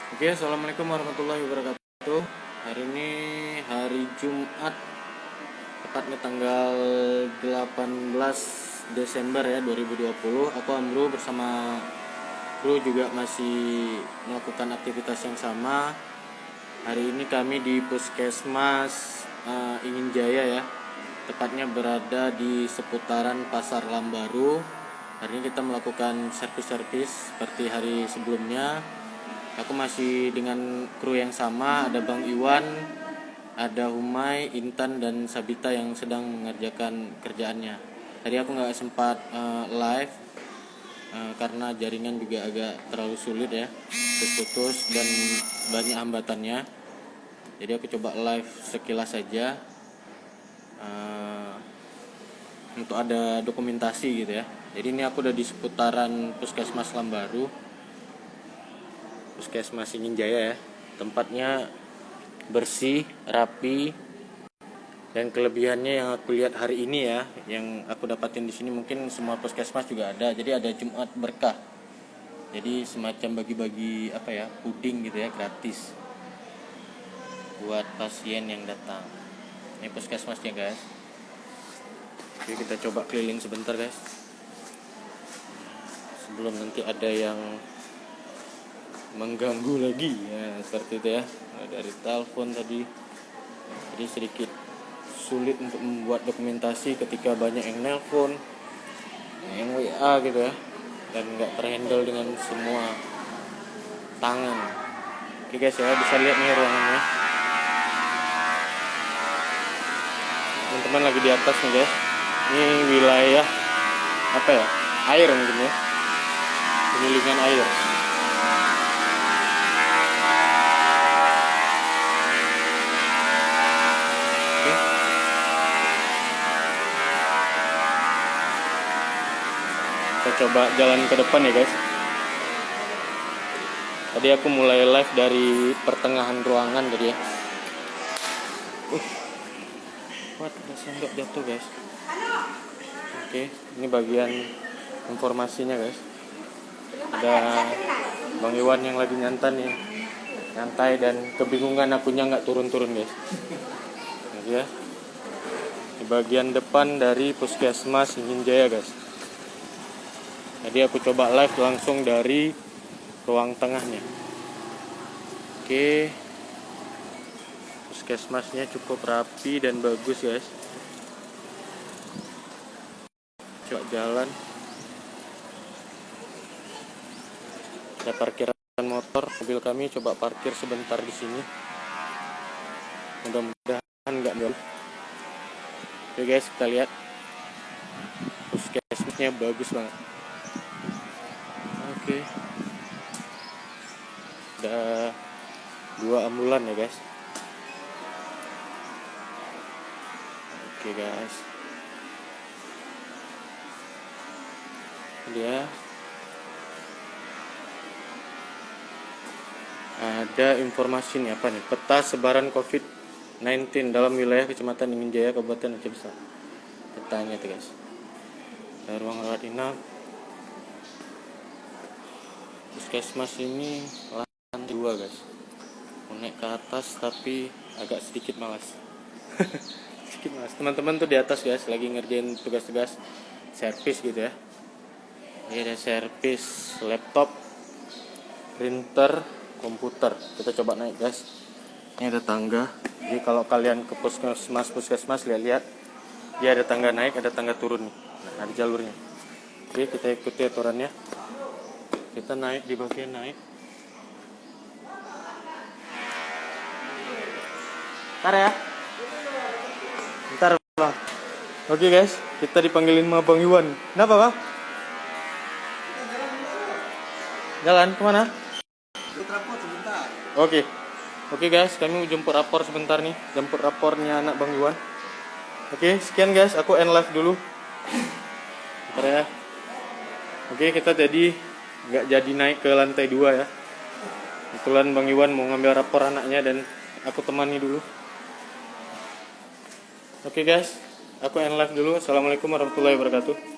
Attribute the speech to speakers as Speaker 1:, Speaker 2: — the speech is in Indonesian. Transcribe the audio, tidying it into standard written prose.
Speaker 1: Oke, assalamualaikum warahmatullahi wabarakatuh. Hari ini hari Jumat, tepatnya tanggal 18 Desember ya 2020. Aku Amru bersama kru juga masih melakukan aktivitas yang sama. Hari ini kami di Puskesmas Ingin Jaya ya, tepatnya berada di seputaran Pasar Lambaru. Hari ini kita melakukan servis-servis seperti hari sebelumnya. Aku masih dengan kru yang sama, ada Bang Iwan, ada Humay, Intan, dan Sabita yang sedang mengerjakan kerjaannya. Tadi aku nggak sempat live karena jaringan juga agak terlalu sulit ya, putus-putus dan banyak hambatannya. Jadi aku coba live sekilas saja untuk ada dokumentasi gitu ya. Jadi ini aku udah di seputaran Puskesmas Lambaru, Puskesmas Ingin Jaya ya. Tempatnya bersih, rapi, dan kelebihannya yang aku lihat hari ini ya, yang aku dapatin di sini mungkin semua puskesmas juga ada. Jadi ada Jumat Berkah. Jadi semacam bagi-bagi puding gitu ya, gratis buat pasien yang datang. Ini puskesmasnya guys. Oke, kita coba keliling sebentar guys, sebelum nanti ada yang mengganggu lagi ya, seperti itu ya. Dari telepon tadi, jadi sedikit sulit untuk membuat dokumentasi ketika banyak yang nelpon, yang WA gitu ya, dan nggak terhandle dengan semua tangan. Oke guys ya, bisa lihat nih ruangannya. Teman-teman lagi di atas nih guys. Ini wilayah air mungkin ya, penyulingan air. Kita coba jalan ke depan ya guys. Tadi aku mulai live dari pertengahan ruangan tadi ya. Ada sendok jatuh guys. Oke, ini bagian informasinya guys. Ada Bang Iwan yang lagi nyantai dan kebingungan akunya nggak turun-turun guys. Nah, ya. Di bagian depan dari Puskesmas Ingin Jaya guys. Jadi aku coba live langsung dari ruang tengahnya. Oke, puskesmasnya cukup rapi dan bagus guys. Coba jalan, ada parkiran motor, mobil kami coba parkir sebentar di sini. Mudah-mudahan nggak ganggu. Oke guys, kita lihat puskesmasnya bagus banget. Oke, ada 2 ambulan ya guys. Oke guys, dia ada informasi nih, apa nih, peta sebaran COVID-19 dalam wilayah Kecamatan Ingin Jaya, Kabupaten Aceh Besar. Petanya tuh guys. Ada ruang rawat inap. Puskesmas ini lantai 2 guys. Mau naik ke atas tapi agak sedikit malas. Teman-teman tuh di atas guys, lagi ngerjain tugas-tugas servis gitu ya. Ini ada servis laptop, printer, komputer. Kita coba naik guys. Ini ada tangga. Jadi kalau kalian ke puskesmas lihat-lihat, dia ada tangga naik, ada tangga turun nih. Nah, ada jalurnya. Oke, kita ikuti aturannya. Kita naik di bagian naik. Bentar ya. Bentar bang. Oke guys, kita dipanggilin sama Bang Iwan. Kenapa bang? Jalan kemana? Oke guys, kami mau jemput rapor sebentar nih. Jemput rapornya anak Bang Iwan. Oke, sekian guys, aku end live dulu. Bentar ya. Oke, kita jadi nggak jadi naik ke lantai 2 ya. Kebetulan Bang Iwan mau ngambil rapor anaknya dan aku temani dulu. Oke guys, aku end live dulu. Assalamualaikum warahmatullahi wabarakatuh.